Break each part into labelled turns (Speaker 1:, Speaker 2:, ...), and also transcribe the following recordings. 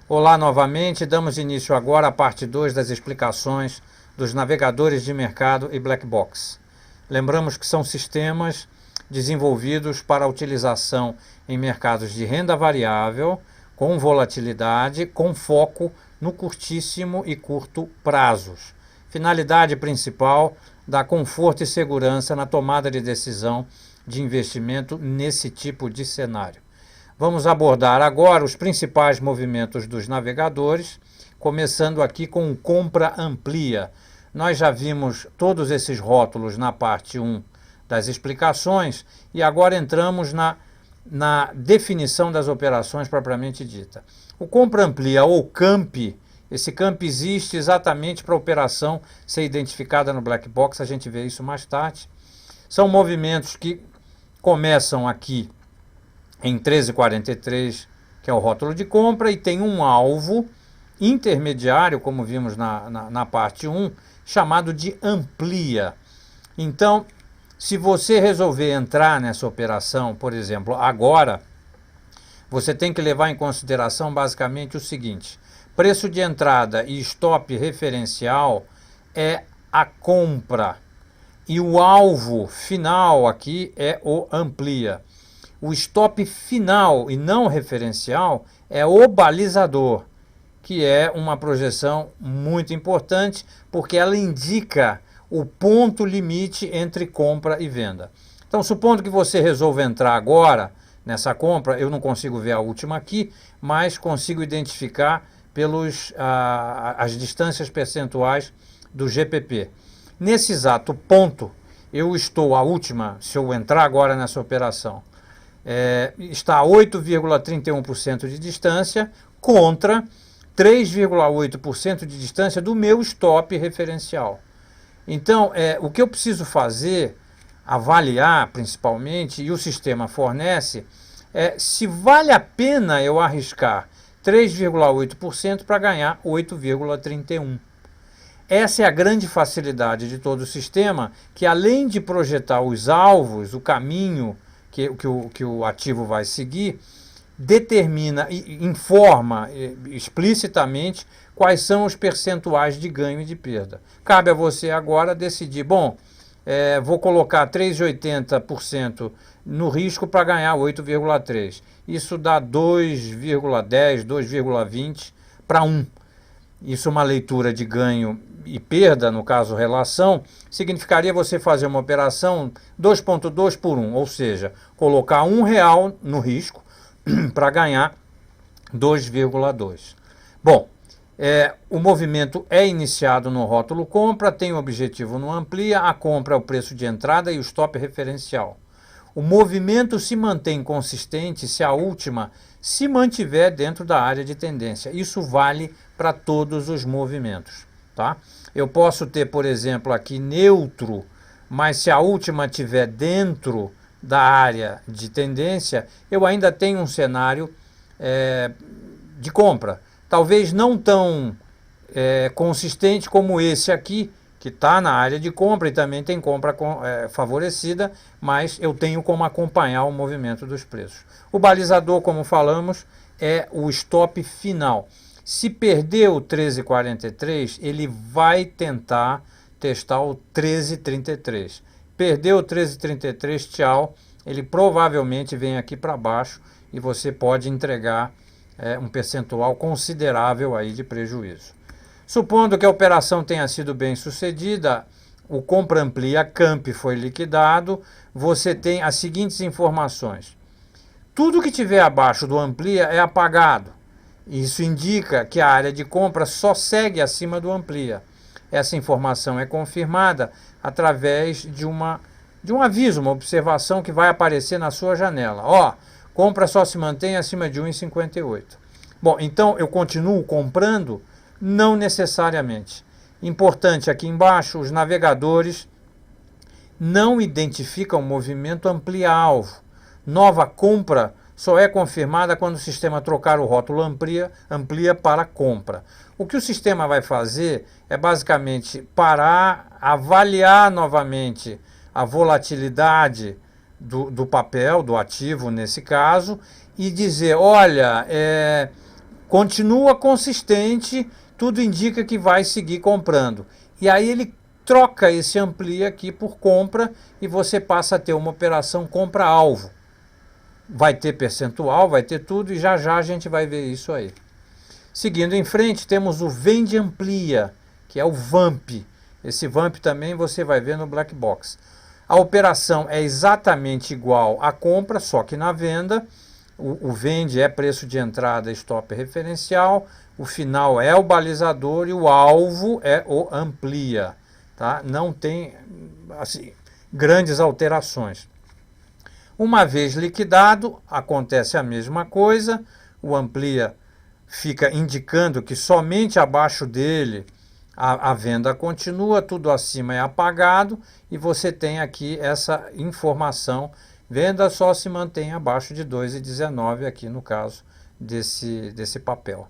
Speaker 1: Olá novamente, damos início agora à parte 2 das explicações dos navegadores de mercado e black box. Lembramos que são sistemas desenvolvidos para a utilização em mercados de renda variável, com volatilidade, com foco no curtíssimo e curto prazos. Finalidade principal: dar conforto e segurança na tomada de decisão de investimento nesse tipo de cenário. Vamos abordar agora os principais movimentos dos navegadores, começando aqui com o compra amplia. Nós já vimos todos esses rótulos na parte 1 das explicações e agora entramos na definição das operações propriamente dita. O compra amplia ou CAMP, esse CAMP existe exatamente para a operação ser identificada no black box, a gente vê isso mais tarde. São movimentos que começam aqui em 13,43, que é o rótulo de compra, e tem um alvo intermediário, como vimos na parte 1, chamado de amplia. Então, se você resolver entrar nessa operação, por exemplo, agora, você tem que levar em consideração basicamente o seguinte: preço de entrada e stop referencial é a compra, e o alvo final aqui é o amplia. O stop final e não referencial é o balizador, que é uma projeção muito importante, porque ela indica o ponto limite entre compra e venda. Então, supondo que você resolva entrar agora nessa compra, eu não consigo ver a última aqui, mas consigo identificar as distâncias percentuais do GPP. Nesse exato ponto, eu estou a última, se eu entrar agora nessa operação, está a 8,31% de distância contra 3,8% de distância do meu stop referencial. Então, o que eu preciso fazer, avaliar principalmente, e o sistema fornece, se vale a pena eu arriscar 3,8% para ganhar 8,31%. Essa é a grande facilidade de todo o sistema, que além de projetar os alvos, o caminho que o ativo vai seguir, determina e informa explicitamente quais são os percentuais de ganho e de perda. Cabe a você agora decidir, vou colocar 3,80% no risco para ganhar 8,3%. Isso dá 2,10, 2,20 para 1. Isso, uma leitura de ganho e perda, no caso relação, significaria você fazer uma operação 2,2 por 1, ou seja, colocar R$1 no risco para ganhar 2,2. Bom, o movimento é iniciado no rótulo compra, tem o objetivo no amplia, a compra é o preço de entrada e o stop referencial. O movimento se mantém consistente se a última se mantiver dentro da área de tendência. Isso vale para todos os movimentos, tá? Eu posso ter, por exemplo, aqui neutro, mas se a última estiver dentro da área de tendência, eu ainda tenho um cenário de compra. Talvez não tão consistente como esse aqui, que está na área de compra e também tem compra favorecida, mas eu tenho como acompanhar o movimento dos preços. O balizador, como falamos, é o stop final. Se perder o 13,43, ele vai tentar testar o 13,33. Perdeu o 13,33, tchau, ele provavelmente vem aqui para baixo e você pode entregar um percentual considerável aí de prejuízo. Supondo que a operação tenha sido bem sucedida, o compra amplia CAMP foi liquidado, você tem as seguintes informações: tudo que tiver abaixo do amplia é apagado. Isso indica que a área de compra só segue acima do amplia. Essa informação é confirmada através de um aviso, uma observação que vai aparecer na sua janela. Compra só se mantém acima de 1,58. Bom, então eu continuo comprando? Não necessariamente. Importante aqui embaixo, os navegadores não identificam movimento amplia-alvo. Nova compra só é confirmada quando o sistema trocar o rótulo amplia para compra. O que o sistema vai fazer é basicamente parar, avaliar novamente a volatilidade do papel, do ativo nesse caso, e dizer, olha, continua consistente, tudo indica que vai seguir comprando. E aí ele troca esse amplia aqui por compra e você passa a ter uma operação compra-alvo. Vai ter percentual, vai ter tudo e já já a gente vai ver isso aí. Seguindo em frente, temos o vende amplia, que é o VAMP. Esse VAMP também você vai ver no Black Box. A operação é exatamente igual à compra, só que na venda. O vende é preço de entrada, stop referencial, o final é o balizador e o alvo é o amplia. Tá? Não tem assim, grandes alterações. Uma vez liquidado, acontece a mesma coisa, o amplia fica indicando que somente abaixo dele a venda continua, tudo acima é apagado e você tem aqui essa informação, venda só se mantém abaixo de 2,19 aqui no caso desse papel.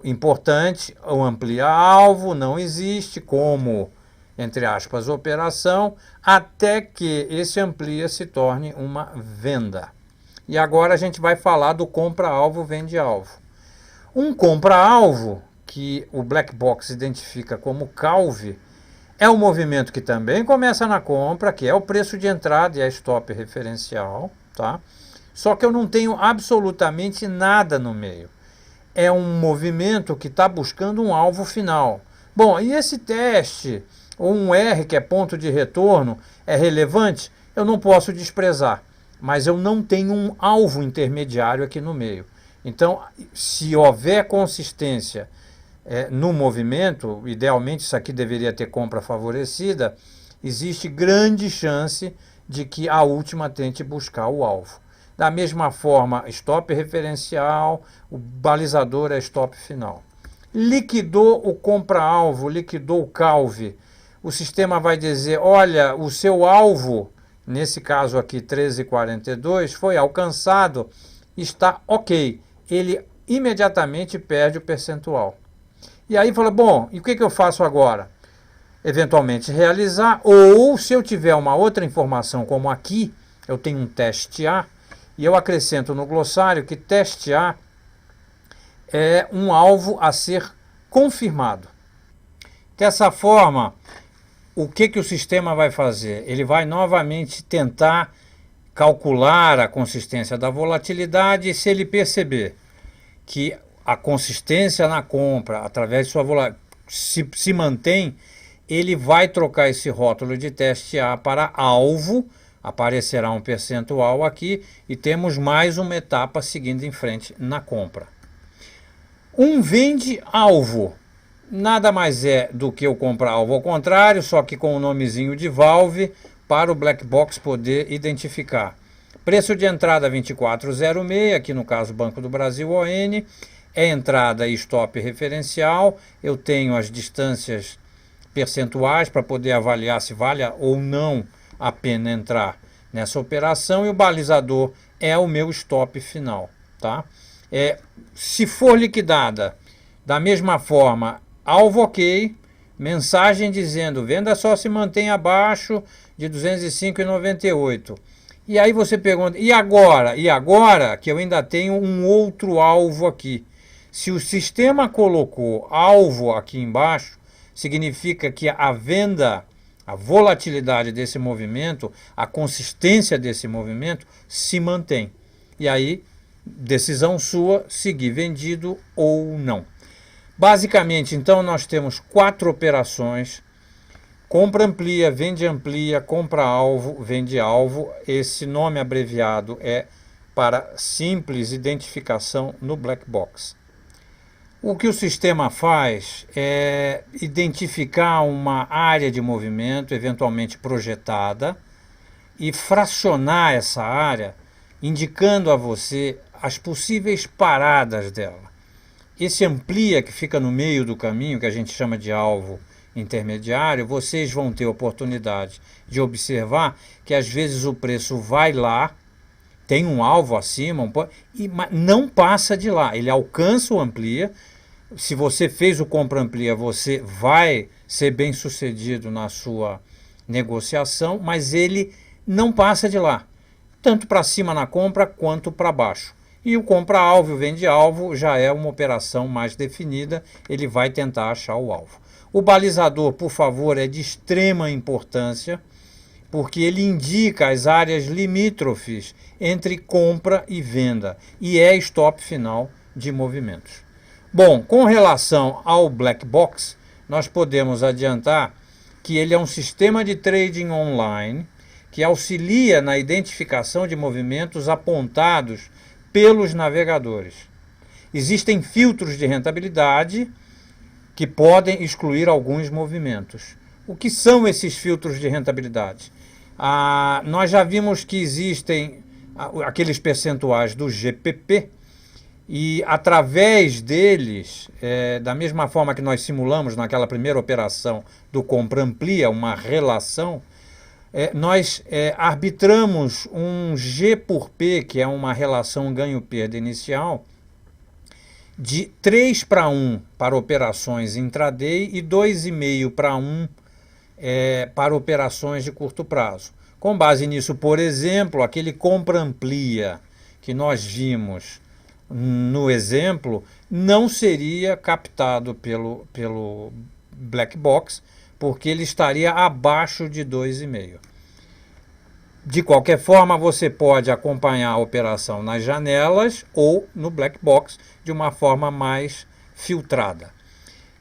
Speaker 1: Importante, o amplia alvo não existe como, entre aspas, operação, até que esse amplia se torne uma venda. E agora a gente vai falar do compra-alvo, vende-alvo. Um compra-alvo, que o Black Box identifica como CALV, é um movimento que também começa na compra, que é o preço de entrada e a stop referencial, tá? Só que eu não tenho absolutamente nada no meio. É um movimento que está buscando um alvo final. Bom, e esse teste, ou um R, que é ponto de retorno, é relevante? Eu não posso desprezar, mas eu não tenho um alvo intermediário aqui no meio. Então, se houver consistência no movimento, idealmente isso aqui deveria ter compra favorecida, existe grande chance de que a última tente buscar o alvo. Da mesma forma, stop referencial, o balizador é stop final. Liquidou o compra-alvo, liquidou o CALV, o sistema vai dizer, olha, o seu alvo, nesse caso aqui 13,42, foi alcançado, está ok. Ele imediatamente perde o percentual. E aí fala, bom, e o que eu faço agora? Eventualmente realizar, ou se eu tiver uma outra informação, como aqui, eu tenho um teste A, e eu acrescento no glossário que teste A é um alvo a ser confirmado. Dessa forma, o que o sistema vai fazer? Ele vai novamente tentar calcular a consistência da volatilidade e se ele perceber que a consistência na compra, através de sua volatilidade, se mantém, ele vai trocar esse rótulo de teste A para alvo, aparecerá um percentual aqui e temos mais uma etapa seguindo em frente na compra. Um vende-alvo nada mais é do que o compra-alvo ao contrário, só que com o nomezinho de valve para o Black Box poder identificar. Preço de entrada 24,06, aqui no caso Banco do Brasil ON, é entrada e stop referencial, eu tenho as distâncias percentuais para poder avaliar se vale ou não a pena entrar nessa operação e o balizador é o meu stop final, tá? Se for liquidada da mesma forma, alvo ok, mensagem dizendo venda só se mantém abaixo de 205,98. E aí você pergunta, e agora? E agora que eu ainda tenho um outro alvo aqui. Se o sistema colocou alvo aqui embaixo, significa que a venda, a volatilidade desse movimento, a consistência desse movimento se mantém. E aí, decisão sua, seguir vendido ou não. Basicamente, então, nós temos 4 operações: compra amplia, vende amplia, compra alvo, vende alvo. Esse nome abreviado é para simples identificação no Black Box. O que o sistema faz é identificar uma área de movimento eventualmente projetada e fracionar essa área, indicando a você as possíveis paradas dela. Esse amplia que fica no meio do caminho, que a gente chama de alvo intermediário, vocês vão ter oportunidade de observar que às vezes o preço vai lá, tem um alvo acima, e não passa de lá, ele alcança o amplia. Se você fez o compra amplia, você vai ser bem sucedido na sua negociação, mas ele não passa de lá, tanto para cima na compra quanto para baixo. E o compra-alvo e o vende-alvo já é uma operação mais definida, ele vai tentar achar o alvo. O balizador, por favor, é de extrema importância, porque ele indica as áreas limítrofes entre compra e venda, e é stop final de movimentos. Bom, com relação ao Black Box, nós podemos adiantar que ele é um sistema de trading online que auxilia na identificação de movimentos apontados pelos navegadores. Existem filtros de rentabilidade que podem excluir alguns movimentos. O que são esses filtros de rentabilidade? Nós já vimos que existem aqueles percentuais do GPP, e através deles, da mesma forma que nós simulamos naquela primeira operação do compra amplia, uma relação, nós arbitramos um G por P, que é uma relação ganho-perda inicial, de 3:1 para operações intraday e 2,5:1 para operações de curto prazo. Com base nisso, por exemplo, aquele compra amplia que nós vimos no exemplo, não seria captado pelo Black Box, porque ele estaria abaixo de 2,5. De qualquer forma, você pode acompanhar a operação nas janelas ou no Black Box de uma forma mais filtrada.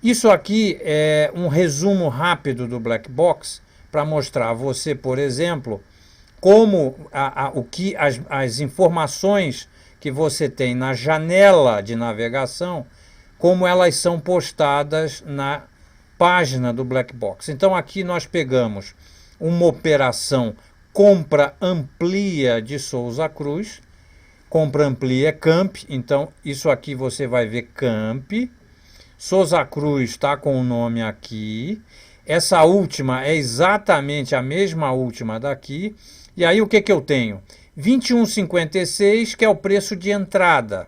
Speaker 1: Isso aqui é um resumo rápido do Black Box para mostrar a você, por exemplo, como as informações que você tem na janela de navegação, como elas são postadas na página do Black Box. Então aqui nós pegamos uma operação compra amplia de Souza Cruz, compra amplia é Camp, então isso aqui você vai ver Camp, Souza Cruz está com o nome aqui, essa última é exatamente a mesma última daqui, e aí o que eu tenho? 21,56, que é o preço de entrada.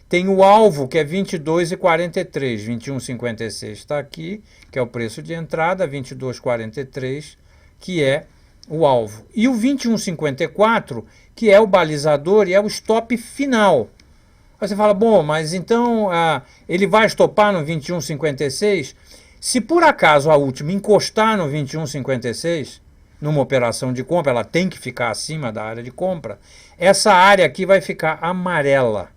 Speaker 1: Tem o alvo, que é 22,43. 21,56 está aqui, que é o preço de entrada, 22,43, que é o alvo. E o 21,54, que é o balizador e é o stop final. Aí você fala, bom, mas então ele vai estopar no 21,56? Se por acaso a última encostar no 21,56, numa operação de compra, ela tem que ficar acima da área de compra, essa área aqui vai ficar amarela.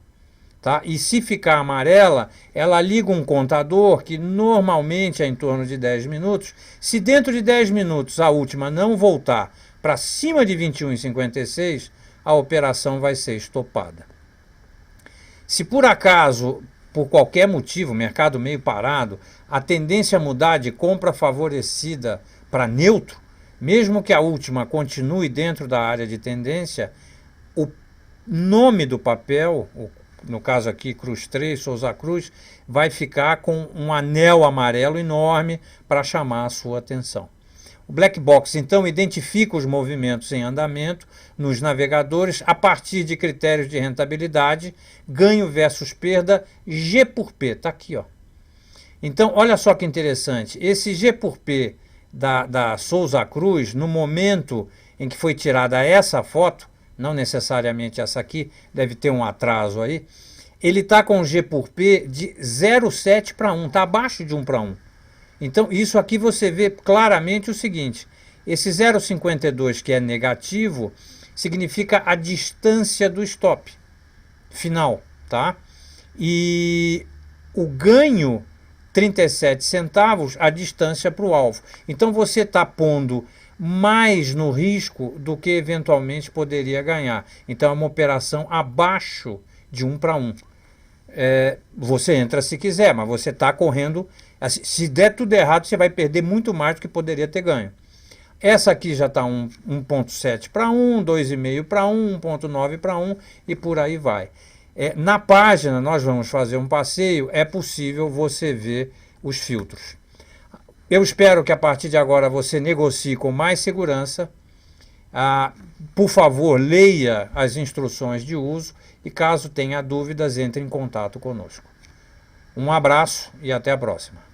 Speaker 1: Tá? E se ficar amarela, ela liga um contador que normalmente é em torno de 10 minutos. Se dentro de 10 minutos a última não voltar para cima de 21,56, a operação vai ser estopada. Se por acaso, por qualquer motivo, mercado meio parado, a tendência a mudar de compra favorecida para neutro, mesmo que a última continue dentro da área de tendência, o nome do papel, no caso aqui Cruz 3, Souza Cruz, vai ficar com um anel amarelo enorme para chamar a sua atenção. O Black Box, então, identifica os movimentos em andamento nos navegadores a partir de critérios de rentabilidade, ganho versus perda, G por P, está aqui, ó. Então, olha só que interessante, esse G por P da Souza Cruz, no momento em que foi tirada essa foto, não necessariamente essa aqui, deve ter um atraso aí, ele está com G por P de 0,7:1, está abaixo de 1:1. Então isso aqui você vê claramente o seguinte, esse 0,52 que é negativo, significa a distância do stop final, tá? E o ganho 37 centavos a distância para o alvo. Então você está pondo mais no risco do que eventualmente poderia ganhar. Então é uma operação abaixo de 1:1. Você entra se quiser, mas você está correndo. Assim, se der tudo errado, você vai perder muito mais do que poderia ter ganho. Essa aqui já está 1,7:1, 2,5:1, 1,9:1 e por aí vai. Na página, nós vamos fazer um passeio, é possível você ver os filtros. Eu espero que a partir de agora você negocie com mais segurança. Por favor, leia as instruções de uso e caso tenha dúvidas, entre em contato conosco. Um abraço e até a próxima.